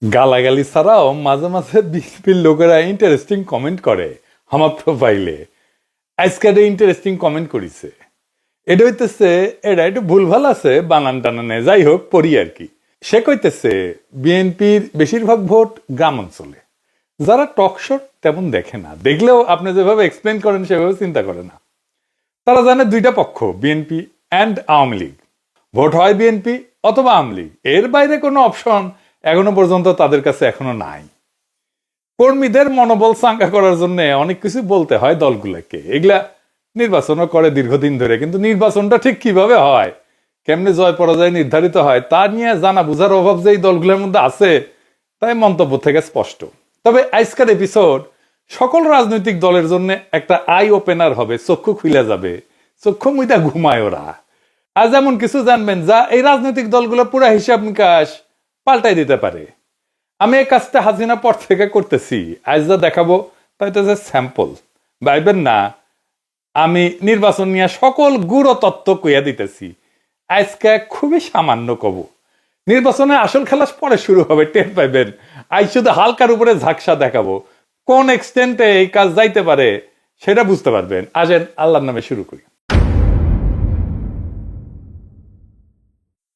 গালাগালি ছাড়াও মাঝে মাঝে বিএনপির লোকেরা ইন্টারেস্টিং কমেন্ট করে আমার প্রোফাইলে। আজকে ইন্টারেস্টিং কমেন্ট করেছে। এটা হইতেছে এটা একটু ভুলভাল আছে বানান টানানে, যাই হোক পড়ি আর কি। সে কইতেছে বিএনপির বেশিরভাগ ভোট গ্রাম অঞ্চলে, যারা টকশো তেমন দেখে না, দেখলেও আপনি যেভাবে এক্সপ্লেন করেন সেভাবে চিন্তা করে না। তারা জানে দুইটা পক্ষ, BNP and Awami League. Vote হয় বিএনপি অথবা আওয়ামী লীগ, এর বাইরে কোনো অপশন এখনো পর্যন্ত তাদের কাছে এখনো নাই। কর্মীদের মনোবল চাঙ্গা করার জন্য অনেক কিছু বলতে হয় দলগুলোকে, এগুলা নির্বাচনও করে দীর্ঘদিন ধরে, কিন্তু নির্বাচনটা ঠিক কিভাবে হয়, কেমনে জয় পরাজয় নির্ধারিত হয় তা নিয়ে জানা বুঝার অভাব যে এই দলগুলোর মধ্যে আছে, তাই মন্তব্য থেকে স্পষ্ট। তবে আজকের এপিসোড সকল রাজনৈতিক দলের জন্য একটা আই ওপেনার হবে, চক্ষু খুলে যাবে, চক্ষু মুইটা ঘুমায় ওরা। আজ এমন কিছু জানবেন যা এই রাজনৈতিক দলগুলো পুরা হিসাব নিকাশ পাল্টাই দিতে পারে। আমি এই কাজটা হাসিনা পর থেকে করতেছি, আজ যা দেখাবো তাই তো স্যাম্পল, ভাইবেন না আমি নির্বাচন নিয়ে সকল গুড় তত্ত্ব কইয়া দিতেছি। আজকে খুবই সামান্য কব, নির্বাচনে আসল খেলা পরে শুরু হবে, টের পাইবেন। আজ শুধু হালকার উপরে ঝাকসা দেখাবো, কোন এক্সটেন্টে এই কাজ যাইতে পারে সেটা বুঝতে পারবেন। আসেন আল্লাহর নামে শুরু করি।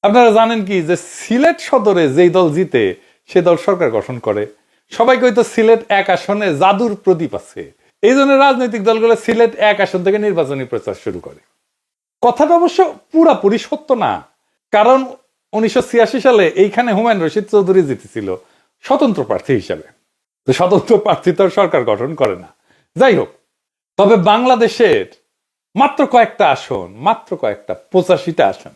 আপনারা জানেন কি যে সিলেট সদরে যেই দল জিতে সে দল সরকার গঠন করে। সবাই কইতো সিলেট এক আসনে জাদুর প্রদীপ আছে, এই জন্য রাজনৈতিক দলগুলো সিলেট এক আসন থেকে নির্বাচনী প্রচার শুরু করে। কথাটা অবশ্য পুরাপুরি সত্য না, কারণ 1986 সালে এইখানে হুমায়ুন রশিদ চৌধুরী জিতেছিল স্বতন্ত্র প্রার্থী হিসাবে। তো স্বতন্ত্র প্রার্থী তো সরকার গঠন করে না। যাই হোক, তবে বাংলাদেশের মাত্র কয়েকটা আসন, মাত্র কয়েকটা 85টা আসন,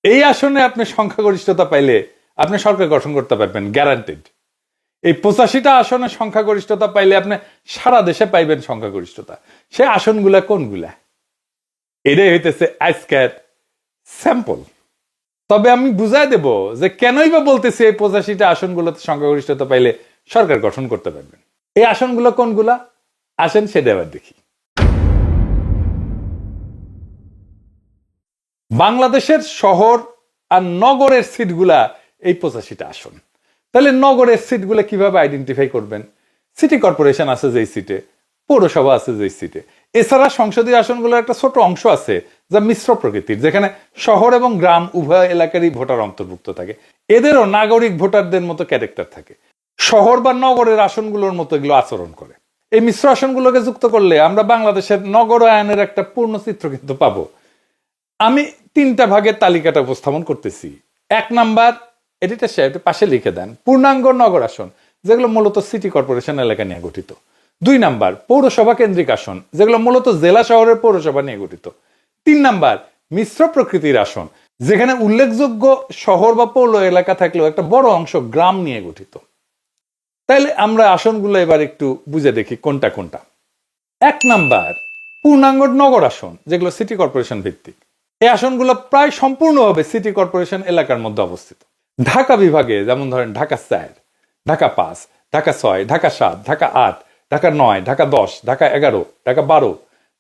এই আসনে আপনি সংখ্যাগরিষ্ঠতা পাইলে আপনি সরকার গঠন করতে পারবেন, গ্যারান্টেড। এই 85টা আসনে সংখ্যাগরিষ্ঠতা পাইলে আপনি সারা দেশে পাইবেন সংখ্যাগরিষ্ঠতা। সে আসনগুলা কোনগুলা, এটাই হইতেছে আজকের স্যাম্পল। তবে আমি বুঝাই দেব যে কেনই বা বলতেছি এই 85টা আসনগুলোতে সংখ্যাগরিষ্ঠতা পাইলে সরকার গঠন করতে পারবেন। এই আসনগুলো কোনগুলা আসেন সেটা এবার দেখি। বাংলাদেশের শহর আর নগরের সিটগুলা এই 85টা আসন। তাহলে নগরের সিটগুলো কিভাবে আইডেন্টিফাই করবেন? সিটি কর্পোরেশন আছে যেই সিটে, পৌরসভা আছে যেই সিটে, এছাড়া সংসদীয় আসনগুলোর একটা ছোট অংশ আছে যা মিশ্র প্রকৃতির, যেখানে শহর এবং গ্রাম উভয় এলাকারই ভোটার অন্তর্ভুক্ত থাকে। এদেরও নাগরিক ভোটারদের মতো ক্যারেক্টার থাকে, শহর বা নগরের আসনগুলোর মতো এগুলো আচরণ করে। এই মিশ্র আসনগুলোকে যুক্ত করলে আমরা বাংলাদেশের নগরায়নের একটা পূর্ণ চিত্র কিন্তু পাবো। আমি 3টা ভাগের তালিকাটা উপস্থাপন করতেছি। 1 নাম্বার, এডিটর সাহেব পাশে লিখে দেন, পূর্ণাঙ্গ নগর আসন, যেগুলো মূলত সিটি কর্পোরেশন এলাকা নিয়ে গঠিত। 2 নাম্বার, পৌরসভা কেন্দ্রিক আসন, যেগুলো মূলত জেলা শহরের পৌরসভা নিয়ে গঠিত। 3 নাম্বার, মিশ্র প্রকৃতির আসন, যেখানে উল্লেখযোগ্য শহর বা পৌর এলাকা থাকলেও একটা বড় অংশ গ্রাম নিয়ে গঠিত। তাইলে আমরা আসনগুলো এবার একটু বুঝে দেখি কোনটা কোনটা। 1 নাম্বার, পূর্ণাঙ্গ নগর আসন, যেগুলো সিটি কর্পোরেশন ভিত্তিক। এই আসনগুলো প্রায় সম্পূর্ণভাবে সিটি কর্পোরেশন এলাকার মধ্যে অবস্থিত। ঢাকা বিভাগে যেমন ধরেন ঢাকা 4, ঢাকা 5, ঢাকা 6, ঢাকা 7, ঢাকা 8, ঢাকা 9, ঢাকা 10, ঢাকা 11, ঢাকা 12,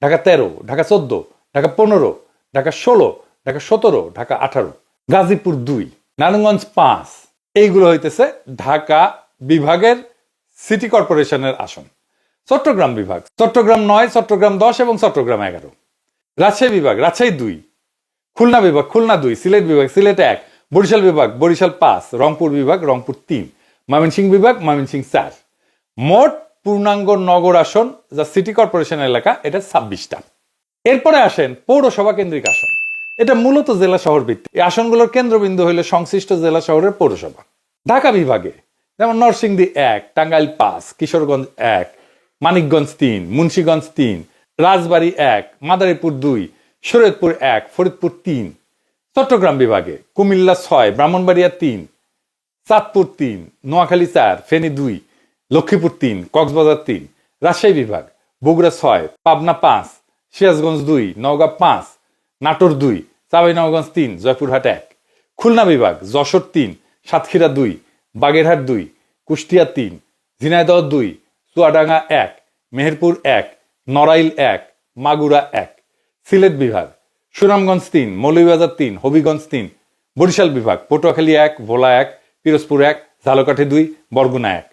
ঢাকা 13, ঢাকা 14, ঢাকা 15, ঢাকা 16, ঢাকা 17, ঢাকা 18, গাজীপুর 2, নারায়ণগঞ্জ 5। এইগুলো হইতেছে ঢাকা বিভাগের সিটি কর্পোরেশনের আসন। চট্টগ্রাম বিভাগ, চট্টগ্রাম 9, চট্টগ্রাম 10 এবং চট্টগ্রাম 11। রাজশাহী বিভাগ, রাজশাহী 2, খুলনা বিভাগ, খুলনা 2, সিলেট বিভাগ, সিলেট 1, বরিশাল বিভাগ, বরিশাল 5, রংপুর বিভাগ, রংপুর 3, ময়মনসিংহ বিভাগ, ময়মনসিংহ 4। মোট পূর্ণাঙ্গ নগর আসন যা সিটি কর্পোরেশন এলাকা, এটা 26টা। এরপরে আসেন পৌরসভা কেন্দ্রিক আসন, এটা মূলত জেলা শহর ভিত্তিক। এই আসনগুলোর কেন্দ্রবিন্দু হইল সংশ্লিষ্ট জেলা শহরের পৌরসভা। ঢাকা বিভাগে যেমন নরসিংদী 1, টাঙ্গাইল 5, কিশোরগঞ্জ 1, মানিকগঞ্জ 3, মুন্সিগঞ্জ 3, রাজবাড়ী 1, মাদারীপুর 2, শরীয়তপুর 1, ফরিদপুর 3। চট্টগ্রাম বিভাগে কুমিল্লা 6, ব্রাহ্মণবাড়িয়া 3, চাঁদপুর 3, নোয়াখালী 4, ফেনী 2, লক্ষ্মীপুর 3, কক্সবাজার 3। রাজশাহী বিভাগ বগুড়া 6, পাবনা 5, সিরাজগঞ্জ 2, নওগাঁ 5, নাটোর 2, চাঁপাইনবাবগঞ্জ 3, জয়পুরহাট 1। খুলনা বিভাগ যশোর 3, সাতক্ষীরা 2, বাগেরহাট 2, কুষ্টিয়া 3, ঝিনাইদহ 2, চুয়াডাঙ্গা 1, মেহেরপুর 1, নড়াইল 1, মাগুরা 1। সিলেট বিভাগ সুনামগঞ্জ 3, মৌলভীবাজার 3, হবিগঞ্জ 3। বরিশাল বিভাগ পটুয়াখালী 1, ভোলা 1, পিরোজপুর 1, ঝালকাঠি 2, বরগুনা 1।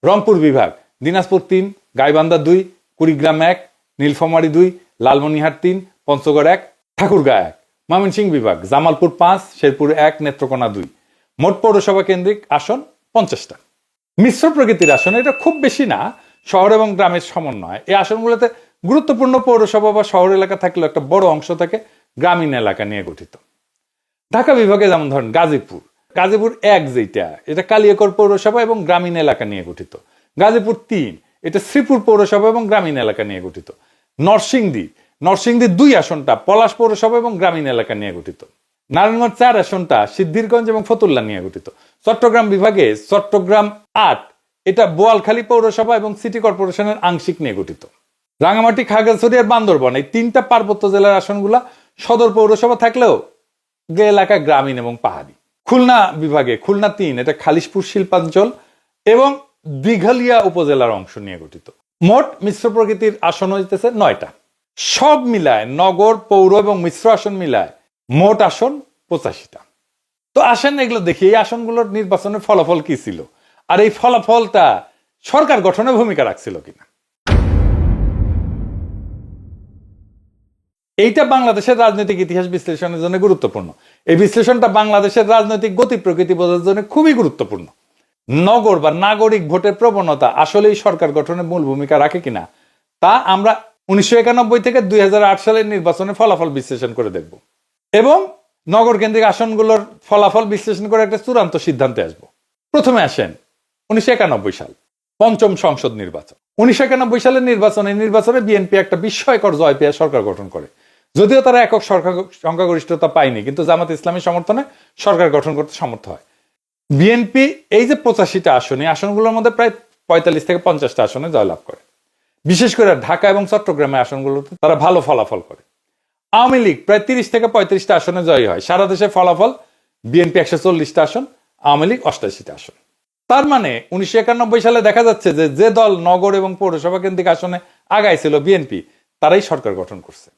রংপুর বিভাগ দিনাজপুর 3, গাইবান্ধা 2, কুড়িগ্রাম 1, নীলফামারী 2, লালমনিরহাট 3, পঞ্চগড় 1, ঠাকুরগাঁ 1। ময়মনসিংহ বিভাগ জামালপুর 5, শেরপুর 1, নেত্রকোনা 2। মোট পৌরসভা কেন্দ্রিক আসন 50টা। মিশ্র প্রকৃতির আসন এটা খুব বেশি না, শহর এবং গ্রামের সমন্বয়। এই আসনগুলোতে গুরুত্বপূর্ণ পৌরসভা বা শহর এলাকা থাকলেও একটা বড় অংশ থাকে গ্রামীণ এলাকা নিয়ে গঠিত। ঢাকা বিভাগে যেমন ধরেন গাজীপুর 1 যেটা, এটা কালিয়াকৈর পৌরসভা এবং গ্রামীণ এলাকা নিয়ে গঠিত। গাজীপুর 3, এটা শ্রীপুর পৌরসভা এবং গ্রামীণ এলাকা নিয়ে গঠিত। নরসিংদী 2 আসনটা পলাশ পৌরসভা এবং গ্রামীণ এলাকা নিয়ে গঠিত। নারায়ণগঞ্জ 4 আসনটা সিদ্ধিরগঞ্জ এবং ফতুল্লা নিয়ে গঠিত। চট্টগ্রাম বিভাগে চট্টগ্রাম 8, এটা বোয়ালখালী পৌরসভা এবং সিটি কর্পোরেশনের আংশিক নিয়ে গঠিত। রাঙামাটি, খাগড়াছড়ি আর বান্দরবান এই 3টা পার্বত্য জেলার আসনগুলা সদর পৌরসভা থাকলেও এলাকা গ্রামীণ এবং পাহাড়ি। খুলনা বিভাগে খুলনা 3, এটা খালিশপুর শিল্পাঞ্চল এবং দিঘালিয়া উপজেলার অংশ নিয়ে গঠিত। মোট মিশ্র প্রকৃতির আসন হইতেছে 9টা। সব মিলায় নগর, পৌর এবং মিশ্র আসন মিলায় মোট আসন 85টা। তো আসেন এগুলো দেখি, এই আসনগুলোর নির্বাচনের ফলাফল কি ছিল আর এই ফলাফলটা সরকার গঠনে ভূমিকা রাখছিল কিনা। এইটা বাংলাদেশের রাজনৈতিক ইতিহাস বিশ্লেষণের জন্য গুরুত্বপূর্ণ। এই বিশ্লেষণটা বাংলাদেশের রাজনৈতিক গতি প্রকৃতি বোঝার জন্য খুবই গুরুত্বপূর্ণ। নগর বা নাগরিক ভোটের প্রবণতা আসলেই সরকার গঠনে মূল ভূমিকা রাখে কিনা তা আমরা 1991 থেকে 2008 সালের নির্বাচনের ফলাফল বিশ্লেষণ করে দেখব এবং নগর কেন্দ্রিক আসনগুলোর ফলাফল বিশ্লেষণ করে একটা চূড়ান্ত সিদ্ধান্তে আসব। প্রথমে আসেন 1991 সাল, পঞ্চম সংসদ নির্বাচন। 1991 সালের নির্বাচনে বিএনপি একটা বিস্ময়কর জয় পেয়ে সরকার গঠন করে। যদিও তারা একক সংখ্যাগরিষ্ঠতা পায়নি, কিন্তু জামাত ইসলামী সমর্থনে সরকার গঠন করতে সমর্থ হয়। বিএনপি এই যে 85টা আসন, এই আসনগুলোর মধ্যে প্রায় 45 থেকে 50টা আসনে জয়লাভ করে। বিশেষ করে ঢাকা এবং চট্টগ্রামের আসনগুলোতে তারা ভালো ফলাফল করে। আওয়ামী লীগ প্রায় 30 থেকে 35টা আসনে জয়ী হয়। সারা দেশে ফলাফল বিএনপি 140টা আসন, আওয়ামী লীগ 88টা আসন। তার মানে 1991 সালে দেখা যাচ্ছে যে দল নগর এবং পৌরসভা কেন্দ্রিক আসনে আগাইছিল বিএনপি, তারাই সরকার গঠন করছে।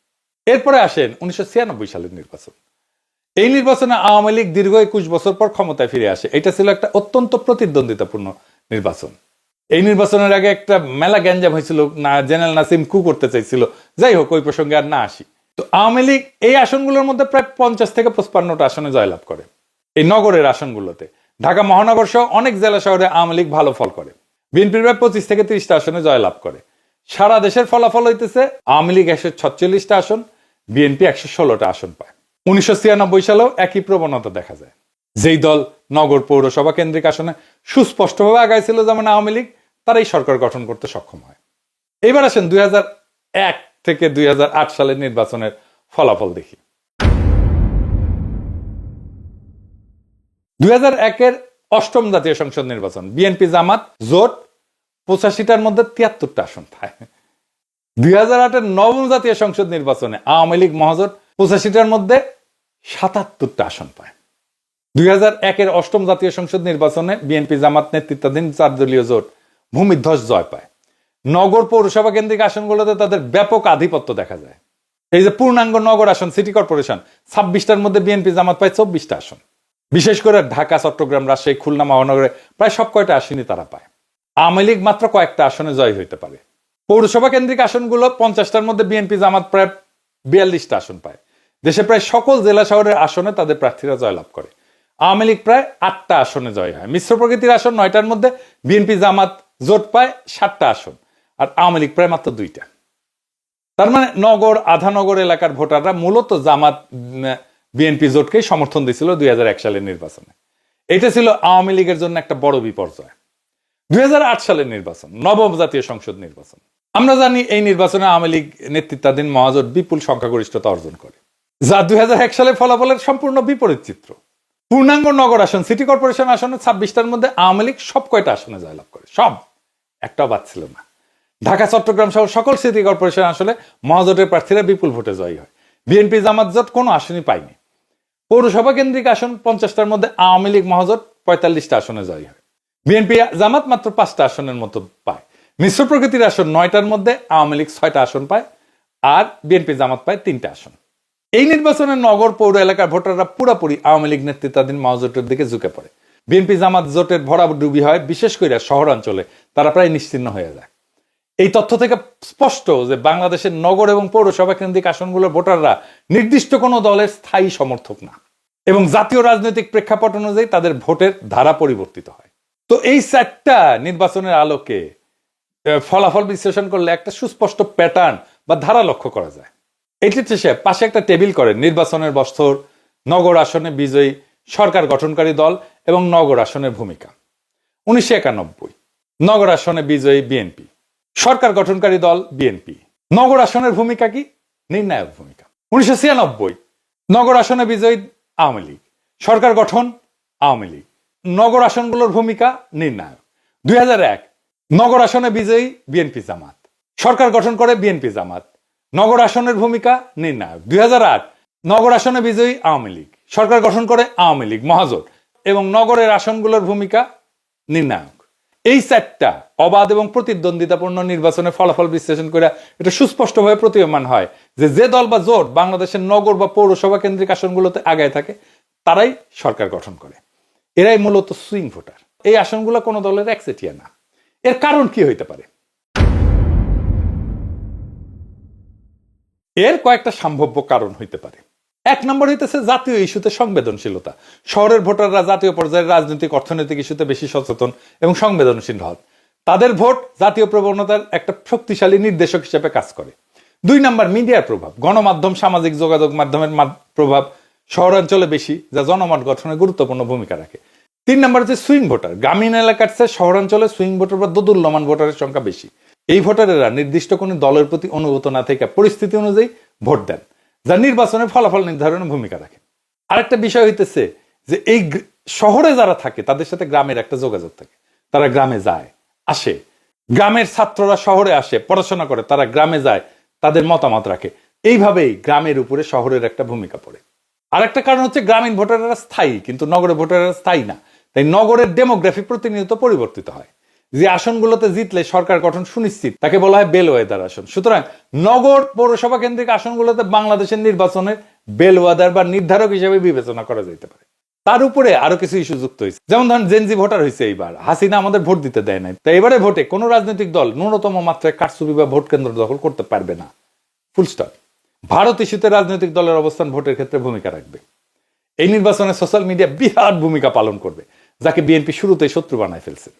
এরপরে আসেন 1996 সালের নির্বাচন। এই নির্বাচনে আওয়ামী লীগ দীর্ঘ 21 বছর পর ক্ষমতায় ফিরে আসে। এটা ছিল একটা অত্যন্ত প্রতিদ্বন্দ্বিতাপূর্ণ নির্বাচন। এই নির্বাচনের আগে একটা মেলা গ্যাঞ্জাম হয়েছিল, না জেনারেল নাসিম কু করতে চাইছিল। যাই হোক, ওই প্রসঙ্গে আর না আসি। তো আওয়ামী লীগ এই আসনগুলোর মধ্যে প্রায় 50 থেকে 55টা আসনে জয়লাভ করে। এই নগরের আসনগুলোতে ঢাকা মহানগর সহ অনেক জেলা শহরে আওয়ামী লীগ ভালো ফল করে। বিএনপি প্রায় 25 থেকে 30টা আসনে জয়লাভ করে। সারা দেশের ফলাফল হইতেছে আওয়ামী লীগ 146টা আসন, বিএনপি 116টা আসন পায়। 1996 সালেও একই প্রবণতা দেখা যায়। যেই দল নগর পৌরসভা কেন্দ্রিক আসনে সুস্পষ্টভাবে আগাইছিল যেমন আওয়ামী লীগ, তারাই সরকার গঠন করতে সক্ষম হয়। এবার আসেন 2001 থেকে 2008 সালের নির্বাচনের ফলাফল দেখি। 2001-এর 8ম জাতীয় সংসদ নির্বাচন, বিএনপি জামাত জোট 85টার মধ্যে 73টা আসন পায়। 2008-এর 9ম জাতীয় সংসদ নির্বাচনে আওয়ামী লীগ মহাজোট 85টার মধ্যে 77টা আসন পায়। 2001-এর 8ম জাতীয় সংসদ নির্বাচনে বিএনপি জামাত নেতৃত্বাধীন 4 দলীয় জোট ভূমিধ্বস জয় পায়। নগর পৌরসভা কেন্দ্রিক আসনগুলোতে তাদের ব্যাপক আধিপত্য দেখা যায়। এই যে পূর্ণাঙ্গ নগর আসন, সিটি কর্পোরেশন 26টার মধ্যে বিএনপি জামাত পায় 24টা আসন। বিশেষ করে ঢাকা, চট্টগ্রাম, রাজশাহী, খুলনা মহানগরে প্রায় সব কয়টা আসনই তারা পায়। আওয়ামী লীগ মাত্র কয়েকটা আসনে জয় হইতে পারে। পৌরসভা কেন্দ্রিক আসনগুলো 50টার মধ্যে বিএনপি জামাত প্রায় 42টা আসন পায়। দেশে প্রায় সকল জেলা শহরের আসনে তাদের প্রার্থীরা জয়লাভ করে। আওয়ামী লীগ প্রায় 8টা আসনে জয় হয়। মিশ্র প্রকৃতির আসন 9টার মধ্যে বিএনপি জামাত জোট পায় 7টা আসন আর আওয়ামী লীগ প্রায় মাত্র 2টা। তার মানে নগর, আধানগর এলাকার ভোটাররা মূলত জামাত বিএনপি জোটকেই সমর্থন দিয়েছিল 2001 সালের নির্বাচনে। এটা ছিল আওয়ামী লীগের জন্য একটা বড় বিপর্যয়। 2008 সালের নির্বাচন, 9ম জাতীয় সংসদ নির্বাচন। আমরা জানি এই নির্বাচনে আওয়ামী লীগ নেতৃত্বাধীন মহাজোট বিপুল সংখ্যাগরিষ্ঠতা অর্জন করে, যা 2001 সালের ফলাফলের সম্পূর্ণ বিপরীত চিত্র। পূর্ণাঙ্গ নগর আসন, সিটি কর্পোরেশন আসনে 26টার মধ্যে আওয়ামী লীগ সব কয়টা আসনে জয়লাভ করে, সব, একটাও বাদ ছিল না। ঢাকা, চট্টগ্রাম সহ সকল সিটি কর্পোরেশন আসলে মহাজোটের প্রার্থীরা বিপুল ভোটে জয়ী হয়। বিএনপি জামাত জোট কোনো আসনই পায়নি। পৌরসভা কেন্দ্রিক আসন 50টার মধ্যে আওয়ামী লীগ মহাজোট 45টা আসনে জয়ী হয়। বিএনপি জামাত মাত্র 5টা আসনের মতো পায়। মিশ্র প্রকৃতির আসন 9টার মধ্যে আওয়ামী লীগ 6টা আসন পায় আর বিএনপি জামাত পায় 3টা আসন। এই নির্বাচনে নগর পৌর এলাকার ভোটাররা পুরোপুরি আওয়ামী লীগ নেতৃত্বাধীন মহাজোটের দিকে ঝুঁকে পড়ে। বিএনপি জামাত জোটের ভরাডুবি হয়, বিশেষ করে শহরাঞ্চলে তারা প্রায় নিশ্চিহ্ন হয়ে যায়। এই তথ্য থেকে স্পষ্ট যে বাংলাদেশের নগর এবং পৌরসভা কেন্দ্রিক আসনগুলোর ভোটাররা নির্দিষ্ট কোনো দলের স্থায়ী সমর্থক না, এবং জাতীয় রাজনৈতিক প্রেক্ষাপট অনুযায়ী তাদের ভোটের ধারা পরিবর্তিত হয়। তো এই 4টা নির্বাচনের আলোকে ফলাফল বিশ্লেষণ করলে একটা সুস্পষ্ট প্যাটার্ন বা ধারা লক্ষ্য করা যায়। এটির শেষে পাশে একটা টেবিল করে নির্বাচনের বছর, নগর আসনে বিজয়ী সরকার গঠনকারী দল এবং নগর আসনের ভূমিকা। 1991 নগর আসনে বিজয়ী বিএনপি, সরকার গঠনকারী দল বিএনপি। নগর আসনের ভূমিকা কি? নির্ণায়ক ভূমিকা। 1996 নগর আসনে বিজয়ী আওয়ামী লীগ, সরকার গঠন আওয়ামী লীগ। নগর আসনগুলোর ভূমিকা নির্ণায়ক। 2001 নগর আসনে বিজয়ী বিএনপি জামাত, সরকার গঠন করে বিএনপি জামাত, নগর আসনের ভূমিকা নির্ণায়ক। 2008 নগর আসনে বিজয়ী আওয়ামী লীগ, সরকার গঠন করে আওয়ামী লীগ মহাজোট, এবং নগরের আসনগুলোর ভূমিকা নির্ণায়ক। এই 4টা অবাধ এবং প্রতিদ্বন্দ্বিতাপূর্ণ নির্বাচনের ফলাফল বিশ্লেষণ করে এটা সুস্পষ্টভাবে প্রতীয়মান হয় যে যে দল বা জোট বাংলাদেশের নগর বা পৌরসভা কেন্দ্রিক আসনগুলোতে আগায় থাকে তারাই সরকার গঠন করে। এরাই মূলত সুইং ভোটার। এই আসনগুলো কোনো দলের একচেটিয়া না। এর কারণ কি হইতে পারে? এর কয়েকটা সম্ভাব্য কারণ হইতে পারে। 1 নম্বর হইতেছে জাতীয় ইস্যুতে সংবেদনশীলতা। শহরের ভোটাররা জাতীয় পর্যায়ের রাজনৈতিক অর্থনৈতিক ইস্যুতে বেশি সচেতন এবং সংবেদনশীল হন। তাদের ভোট জাতীয় প্রবণতার একটা শক্তিশালী নির্দেশক হিসেবে কাজ করে। 2 নম্বর মিডিয়ার প্রভাব। গণমাধ্যম, সামাজিক যোগাযোগ মাধ্যমের প্রভাব শহরাঞ্চলে বেশি, যা জনমত গঠনে গুরুত্বপূর্ণ ভূমিকা রাখে। 3 নম্বর হচ্ছে সুইং ভোটার। গ্রামীণ এলাকার চেয়ে শহরাঞ্চলে সুইং ভোটার বা দোদুল্যমান ভোটারের সংখ্যা বেশি। এই ভোটারেরা নির্দিষ্ট কোনো দলের প্রতি অনুগত না থেকে পরিস্থিতি অনুযায়ী ভোট দেন, যা নির্বাচনের ফলাফল নির্ধারণে ভূমিকা রাখে। আরেকটা বিষয় হইতেছে যে এই শহরে যারা থাকে তাদের সাথে গ্রামের একটা যোগাযোগ থাকে। তারা গ্রামে যায়, আসে। গ্রামের ছাত্ররা শহরে আসে, পড়াশোনা করে, তারা গ্রামে যায়, তাদের মতামত রাখে। এইভাবেই গ্রামের উপরে শহরের একটা ভূমিকা পড়ে। আরেকটা কারণ হচ্ছে গ্রামীণ ভোটাররা স্থায়ী, কিন্তু নগরের ভোটাররা স্থায়ী না। তাই নগরের ডেমোগ্রাফি প্রতিনিয়ত পরিবর্তিত হয়। যে আসনগুলোতে জিতলে সরকার গঠন সুনিশ্চিত তাকে বলা হয় বেলওয়েদার আসন। সুতরাং নগর পৌরসভা কেন্দ্রিক আসনগুলোতে বাংলাদেশের নির্বাচনের বেলওয়েদার বা নির্ধারক হিসেবে বিবেচনা করা যেতে পারে। তার উপরে আরো কিছু ইস্যু যুক্ত হয়েছে, যেমন ধরেন জেনজি ভোটার হয়েছে এইবার। হাসিনা আমাদের ভোট দিতে দেয় নাই, তাই এবারে ভোটে কোনো রাজনৈতিক দল ন্যূনতম মাত্রায় কারচুপি বা ভোট কেন্দ্র দখল করতে পারবে না। Full stop. ভারত ইস্যুতে রাজনৈতিক দলের অবস্থান ভোটের ক্ষেত্রে ভূমিকা রাখবে। এই নির্বাচনে সোশ্যাল মিডিয়া বিরাট ভূমিকা পালন করবে, যাকে বিএনপি শুরুতেই শত্রু বানায় ফেলছে।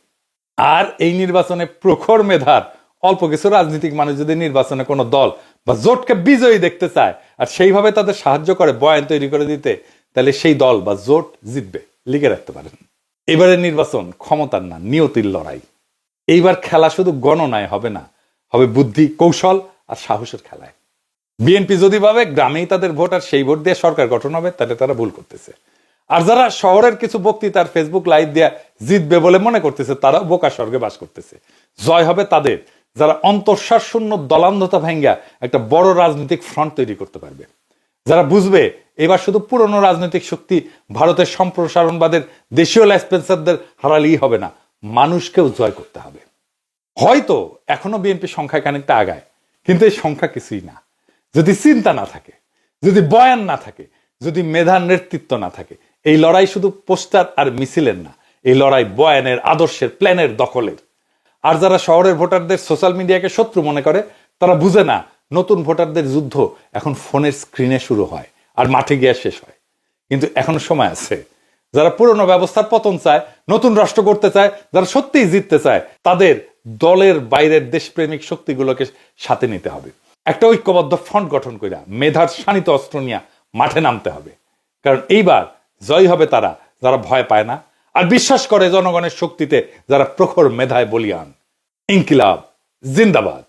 আর এই নির্বাচনে প্রখর মেধার অল্প কিছু রাজনৈতিক মানুষ যদি নির্বাচনে কোনো দল বা জোটকে বিজয়ী দেখতে চায় আর সেইভাবে তাদের সাহায্য করে বয়ান তৈরি করে দিতে, তাহলে সেই দল বা জোট জিতবে। লিখে রাখতে পারেন। এবারের নির্বাচন ক্ষমতার না, নিয়তির লড়াই। এইবার খেলা শুধু গণনায় হবে না, হবে বুদ্ধি, কৌশল আর সাহসের খেলায়। বিএনপি যদি ভাবে গ্রামেই তাদের ভোট আর সেই ভোট দিয়ে সরকার গঠন হবে, তাহলে তারা ভুল করতেছে। আর যারা শহরের কিছু বক্তৃতার ফেসবুক লাইভ দিয়ে জিতবে বলে মনে করতেছে, তারা বোকা স্বর্গে বাস করতেছে। জয় হবে তাদের যারা অন্তঃশ্বাস শূন্য দলান্ধতা ভাঙ্গা একটা বড় রাজনৈতিক ফ্রন্ট তৈরি করতে পারবে। যারা বুঝবে এবার শুধু পুরনো রাজনৈতিক শক্তি, ভারতের সম্প্রসারণবাদের দেশীয় ল্যাসপেন্সারদের হারালেই হবে না, মানুষকেও জয় করতে হবে। হয়তো এখনো বিএনপি সংখ্যায় খানিকটা আগায়, কিন্তু এই সংখ্যা কিছুই না যদি চিন্তা না থাকে, যদি বয়ান না থাকে, যদি মেধার নেতৃত্ব না থাকে। এই লড়াই শুধু পোস্টার আর মিছিলের না, এই লড়াই বয়ানের, আদর্শের, প্ল্যানের, দখলের। আর যারা শহরের ভোটারদের সোশ্যাল মিডিয়াকে শত্রু মনে করে, তারা বুঝে না নতুন ভোটারদের যুদ্ধ এখন ফোনের স্ক্রিনে শুরু হয় আর মাঠে গিয়ে শেষ হয়। কিন্তু এখনো সময় আছে। যারা পুরনো ব্যবস্থার পতন চায়, নতুন রাষ্ট্র করতে চায়, যারা সত্যিই জিততে চায়, তাদের দলের বাইরের দেশপ্রেমিক শক্তিগুলোকে সাথে নিতে হবে। একটা ঐক্যবদ্ধ ফ্রন্ট গঠন করে মেধার শানিত অস্ত্র নিয়ে মাঠে নামতে হবে। কারণ এইবার জয় হবে তারা যারা ভয় পায় না আর বিশ্বাস করে জনগণের শক্তিতে, যারা প্রখর মেধায় বলিয়ান। ইনকিলাব জিন্দাবাদ।